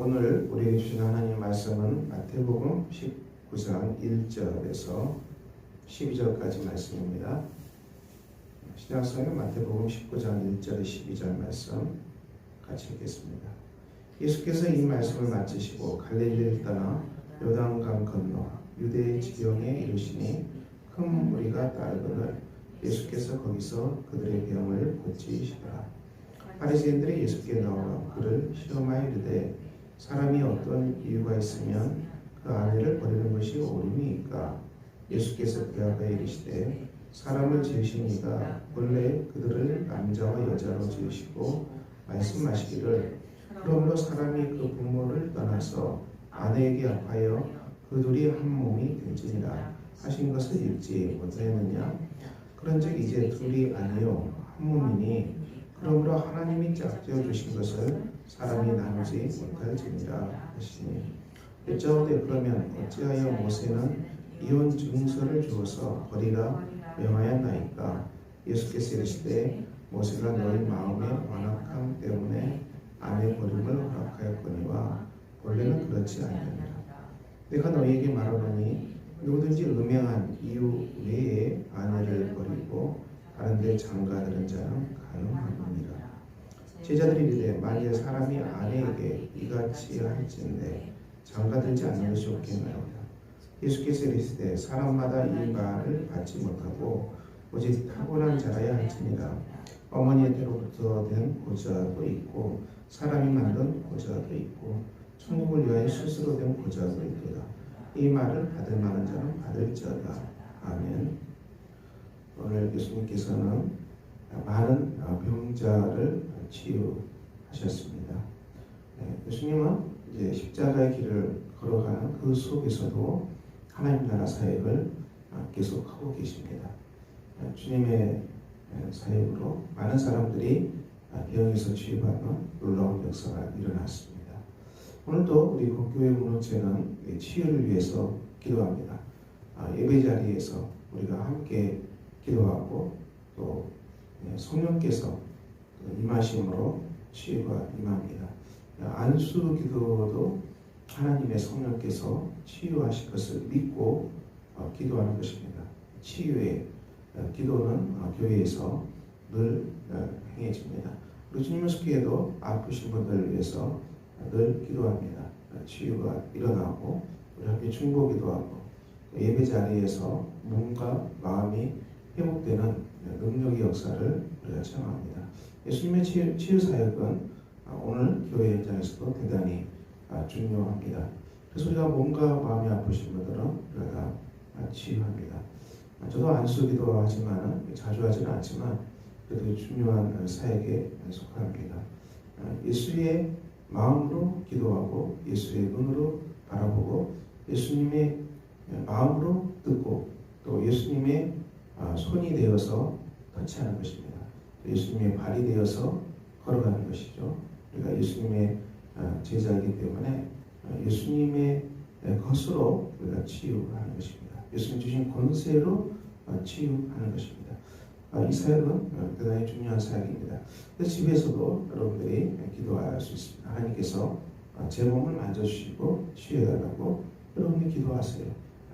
오늘 우리에게 주신 하나님의 말씀은 마태복음 19장 1절에서 12절까지 말씀입니다. 신약성경 마태복음 19장 1절에 12절 말씀 같이 읽겠습니다. 예수께서 이 말씀을 마치시고 갈릴리를 떠나 요단강 건너 유대의 지경에 이르시니 큰 무리가 따르거늘 예수께서 거기서 그들의 병을 고치시더라. 바리새인들이 예수께 나와 그를 시험하여 이르되 사람이 어떤 이유가 있으면 그 아내를 버리는 것이 옳으니까? 예수께서 대답하여 이르시되 사람을 지으신 이가 본래 그들을 남자와 여자로 지으시고 말씀하시기를 그러므로 사람이 그 부모를 떠나서 아내에게 합하여 그 둘이 한 몸이 될지니라 하신 것을 읽지 못하였느냐? 그런즉 이제 둘이 아니요 한 몸이니 그러므로 하나님이 짝지어 주신 것을 사람이 나누지 못할지니라 하시니 여짜오되 그러면 어찌하여 모세는 이혼 증서를 주어서 버리라 명하였나이까? 예수께서 이르시되 모세가 너희 마음의 완악함 때문에 아내 버림을 허락하였거니와 원래는 그렇지 아니하니라. 내가 너희에게 말하노니 누구든지 음행한 이유 외에 아내를 버리고 다른 데 장가드는 자는 가늠하느니라. 제자들이 이르되 만일 사람이 아내에게 이같이 할진대 장가들지 않는 것이 없겠나이다. 예수께서 이르시되 사람마다 이 말을 받지 못하고 오직 타고난 자라야 할지니라. 어머니에게로부터 된 보좌도 있고 사람이 만든 보좌도 있고 천국을 위하여 스스로 된 보좌도 있도다. 이 말을 받을 만한 자는 받을지어다. 아멘. 오늘 예수님께서는 많은 병자를 치유하셨습니다. 예수님은 이제 십자가의 길을 걸어가는 그 속에서도 하나님 나라 사역을 계속 하고 계십니다. 주님의 사역으로 많은 사람들이 병에서 치유받는 놀라운 역사가 일어났습니다. 오늘도 우리 국교회 공동체는 치유를 위해서 기도합니다. 예배 자리에서 우리가 함께 기도하고 또 성령께서 임하심으로 치유가 임합니다. 안수 기도도 하나님의 성령께서 치유하실 것을 믿고 기도하는 것입니다. 치유의 기도는 교회에서 늘 행해집니다. 우리 주님의 속에도 아프신 분들을 위해서 늘 기도합니다. 치유가 일어나고 우리 함께 중보기도 하고 예배 자리에서 몸과 마음이 회복되는 능력의 역사를 우리가 체험합니다. 예수님의 치유 사역은 오늘 교회 현장에서도 대단히 중요합니다. 그래서 우리가 몸과 마음이 아프신 분들은 우리가 치유합니다. 저도 안수기도 하지만 자주 하지는 않지만 그래도 중요한 사역에 속합니다. 예수의 마음으로 기도하고 예수의 눈으로 바라보고 예수님의 마음으로 듣고 또 예수님의 손이 되어서 터치하는 것입니다. 예수님의 발이 되어서 걸어가는 것이죠. 우리가 예수님의 제자이기 때문에 예수님의 것으로 우리가 치유하는 것입니다. 예수님 주신 권세로 치유하는 것입니다. 이 사역은 대단히 중요한 사역입니다. 집에서도 여러분들이 기도할 수 있습니다. 하나님께서 제 몸을 만져주시고 치유해달라고 여러분이 기도하세요.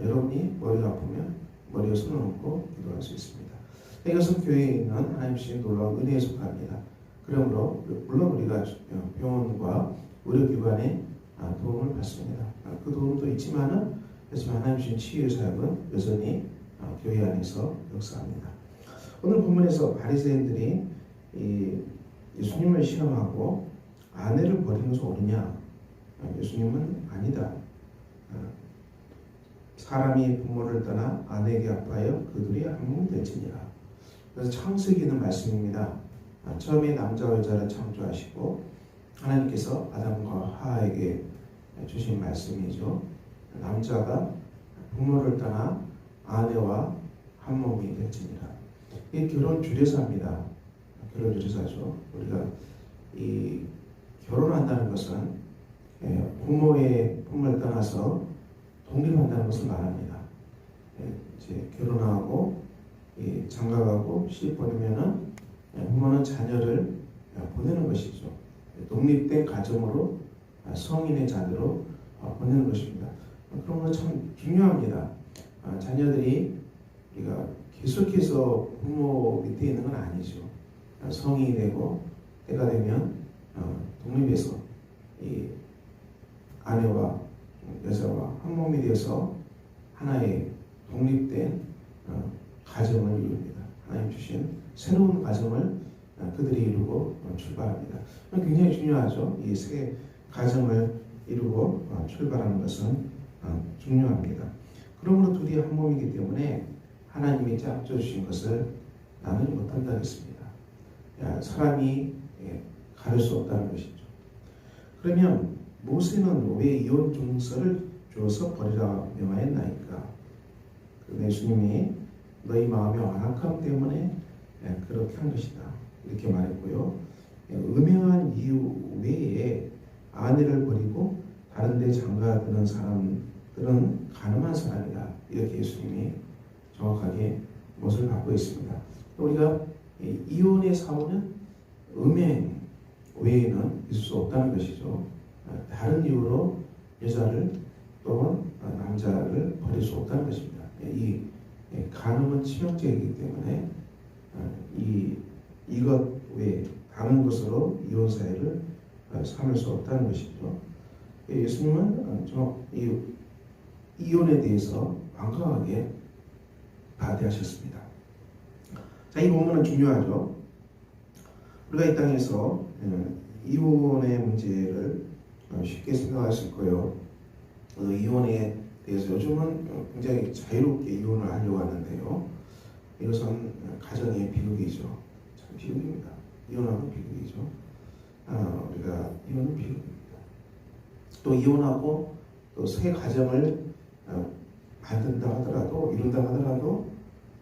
여러분이 머리가 아프면 머리에 손을 얹고 기도할 수 있습니다. 이것은 교회에 있는 하나님 주신 놀라운 은혜에 속합니다. 그러므로 물론 우리가 병원과 의료기관의 도움을 받습니다. 그 도움도 있지만 하나님 주신 치유의 사역은 여전히 교회 안에서 역사합니다. 오늘 본문에서 바리새인들이 예수님을 시험하고 아내를 버리는 것이 옳으냐? 예수님은 아니다. 사람이 부모를 떠나 아내에게 합하여 그들이 한 몸이 될지니라. 그래서 창세기는 말씀입니다. 처음에 남자와 여자를 창조하시고 하나님께서 아담과 하와에게 주신 말씀이죠. 남자가 부모를 떠나 아내와 한 몸이 될지니라. 이 결혼 주례사입니다. 결혼 주례사죠. 우리가 이 결혼한다는 것은 부모의 품을 떠나서 독립한다는 것을 말합니다. 이제 결혼하고 장가가고 시집 보내면은 부모는 자녀를 보내는 것이죠. 독립된 가정으로 성인의 자녀로 보내는 것입니다. 그런 거 참 중요합니다. 자녀들이 우리가 계속해서 부모 밑에 있는 건 아니죠. 성인이 되고 때가 되면 독립해서 이 아내와 여자와 한 몸이 되어서 하나의 독립된 가정을 이룹니다. 하나님 주신 새로운 가정을 그들이 이루고 출발합니다. 굉장히 중요하죠. 이 새 가정을 이루고 출발하는 것은 중요합니다. 그러므로 둘이 한 몸이기 때문에 하나님이 짝져 주신 것을 나누지 못한다 했습니다. 사람이 가릴 수 없다는 것이죠. 그러면 모세는 왜 이혼 증서를 줘서 버리라 명하였나이까? 예수님이 너희 마음의 완악함 때문에 그렇게 한 것이다 이렇게 말했고요. 음행한 이유 외에 아내를 버리고 다른 데 장가드는 사람들은 가늠한 사람이다 이렇게 예수님이 정확하게 못을 받고 있습니다. 우리가 이혼의 사고는 음행 외에는 있을 수 없다는 것이죠. 다른 이유로 여자를 또는 남자를 버릴 수 없다는 것입니다. 이 간음은 치명적이기 때문에 이것 외에 다른 것으로 이혼 사회를 삼을 수 없다는 것이죠. 예수님은 이 이혼에 대해서 완강하게 반대하셨습니다. 자, 이 부분은 중요하죠. 우리가 이 땅에서 이혼의 문제를 쉽게 생각하실 거예요. 이혼에 대해서 요즘은 굉장히 자유롭게 이혼을 하려고 하는데요. 이것은 가정의 비극이죠. 참 비극입니다. 이혼하고 비극이죠. 우리가 이혼은 비극입니다. 또 이혼하고 또 새 가정을 만든다 하더라도 이룬다 하더라도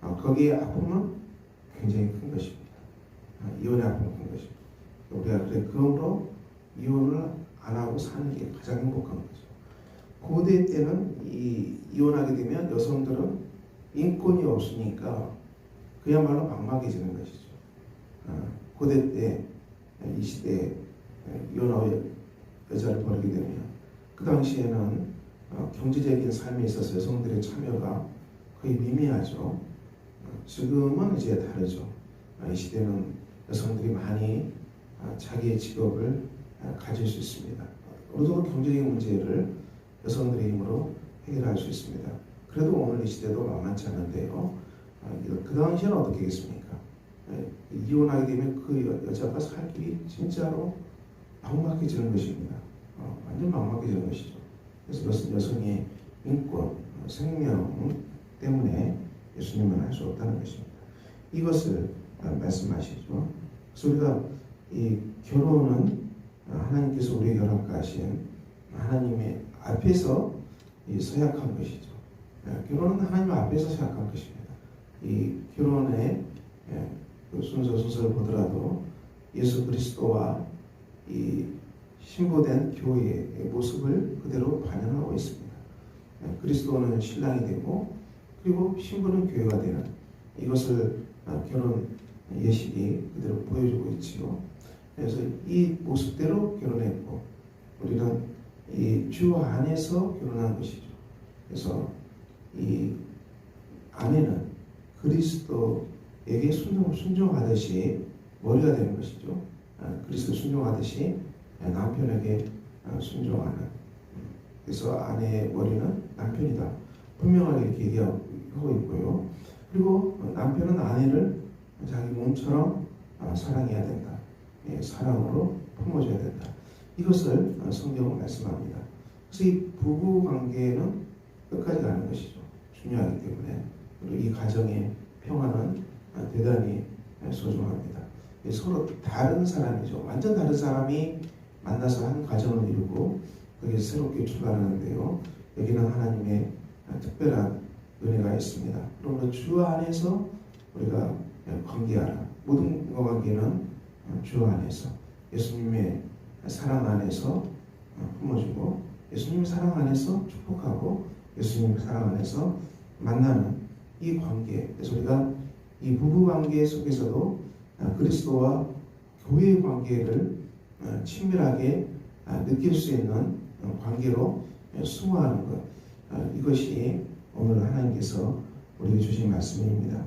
거기에 아픔은 굉장히 큰 것입니다. 이혼의 아픔은 큰 것입니다. 우리가 그러므로 이혼을 안 하고 사는 게 가장 행복한 거죠. 고대 때는 이혼하게 되면 여성들은 인권이 없으니까 그야말로 막막해지는 것이죠. 고대 때 이 시대에 이혼하고 여자를 버리게 되면 그 당시에는 경제적인 삶에 있어서 여성들의 참여가 거의 미미하죠. 지금은 이제 다르죠. 이 시대는 여성들이 많이 자기의 직업을 가질 수 있습니다. 어느 정도 경제적인 문제를 여성들의 힘으로 해결할 수 있습니다. 그래도 오늘 이 시대도 만만치 않은데요. 그 당시에는 어떻게 하겠습니까? 이혼하게 되면 그 여자가 살 길이 진짜로 막막해지는 것입니다. 완전 막막해지는 것이죠. 그래서 여성의 인권, 생명 때문에 예수님은 할 수 없다는 것입니다. 이것을 말씀하시죠. 그래서 우리가 이 결혼은 하나님께서 우리에게 허락하신 하나님의 앞에서 서약한 것이죠. 결혼은 하나님 앞에서 서약한 것입니다. 이 결혼의 순서를 보더라도 예수 그리스도와 이 신부된 교회의 모습을 그대로 반영하고 있습니다. 그리스도는 신랑이 되고 그리고 신부는 교회가 되는 이것을 결혼 예식이 그대로 보여주고 있지요. 그래서 이 모습대로 결혼했고 우리는 이 주 안에서 결혼한 것이죠. 그래서 이 아내는 그리스도에게 순종하듯이 머리가 되는 것이죠. 그리스도 순종하듯이 남편에게 순종하는. 그래서 아내의 머리는 남편이다. 분명하게 이렇게 얘기하고 있고요. 그리고 남편은 아내를 자기 몸처럼 사랑해야 된다. 사랑으로 품어줘야 된다. 이것을 성경은 말씀합니다. 그래서 이 부부 관계는 끝까지 가는 것이죠. 중요하기 때문에. 그리고 이 가정의 평화는 대단히 소중합니다. 서로 다른 사람이죠. 완전 다른 사람이 만나서 한 가정을 이루고 거기서 새롭게 출발하는데요. 여기는 하나님의 특별한 은혜가 있습니다. 그러므로 주 안에서 우리가 관계하라. 모든 관계는 주 안에서 예수님의 사랑 안에서 품어주고 예수님의 사랑 안에서 축복하고 예수님의 사랑 안에서 만나는 이 관계. 그래서 우리가 이 부부 관계 속에서도 그리스도와 교회의 관계를 친밀하게 느낄 수 있는 관계로 수고하는 것, 이것이 오늘 하나님께서 우리에게 주신 말씀입니다.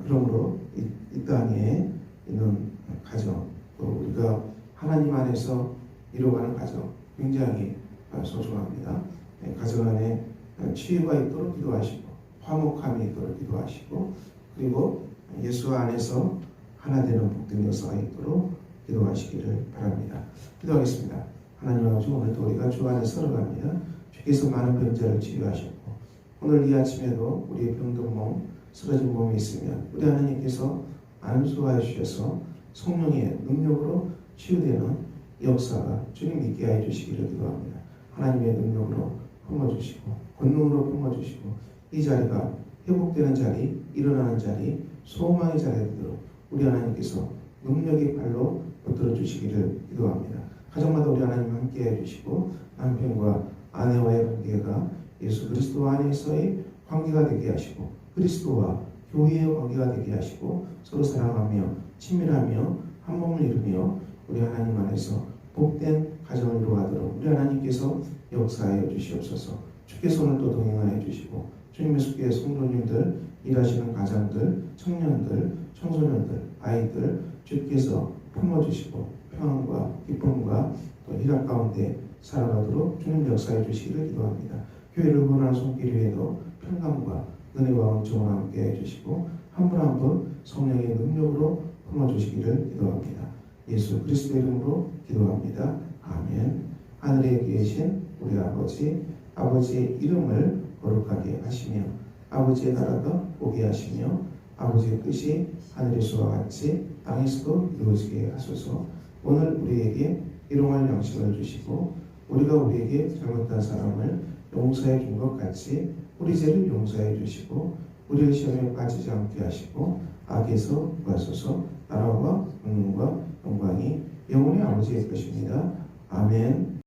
그러므로 이 땅에 있는 가정, 또 우리가 하나님 안에서 이루어가는 가정 굉장히 소중합니다. 가정 안에 치유가 있도록 기도하시고 화목함이 있도록 기도하시고 그리고 예수 안에서 하나 되는 복된 역사가 있도록 기도하시기를 바랍니다. 기도하겠습니다. 하나님 아버지, 오늘도 우리가 주 안에 살아갑니다. 주께서 많은 병자를 치유하셨고 오늘 이 아침에도 우리의 병든 몸, 쓰러진 몸이 있으면 우리 하나님께서 안수하여 주셔서 성령의 능력으로 치유되는 역사가 주님 있게 하여 주시기를 기도합니다. 하나님의 능력으로 품어주시고 권능으로 품어주시고 이 자리가 회복되는 자리, 일어나는 자리, 소망의 자리가 되도록 우리 하나님께서 능력의 발로 붙들어 주시기를 기도합니다. 가정마다 우리 하나님 함께 해주시고 남편과 아내와의 관계가 예수 그리스도 안에서의 관계가 되게 하시고 그리스도와 교회의 관계가 되게 하시고 서로 사랑하며 친밀하며 한 몸을 이루며 우리 하나님 안에서 복된 가정을 이루어가도록 우리 하나님께서 역사하여 주시옵소서. 주께서 오늘도 동행하여 주시고 주님의 속에 성도님들, 일하시는 가장들, 청년들, 청소년들, 아이들 주께서 품어주시고 평안과 기쁨과 또 희락 가운데 살아가도록 주님 역사해 주시기를 기도합니다. 교회를 원하는 손길 위에도 평강과 은혜와 은총을 함께 해주시고 한 분 한 분 성령의 능력으로 품어주시기를 기도합니다. 예수 그리스도의 이름으로 기도합니다. 아멘. 하늘에 계신 우리 아버지, 아버지의 이름을 거룩하게 하시며 아버지의 나라가 오게 하시며 아버지의 뜻이 하늘에서와 같이 땅에서도 이루어지게 하소서. 오늘 우리에게 일용할 양식을 주시고 우리가 우리에게 잘못한 사람을 용서해 준 것 같이 우리 죄를 용서해 주시고 우리를 시험에 빠지지 않게 하시고 악에서 구하소서. 나라와 권능과 영광이 영원히 아버지의 것입니다. 아멘.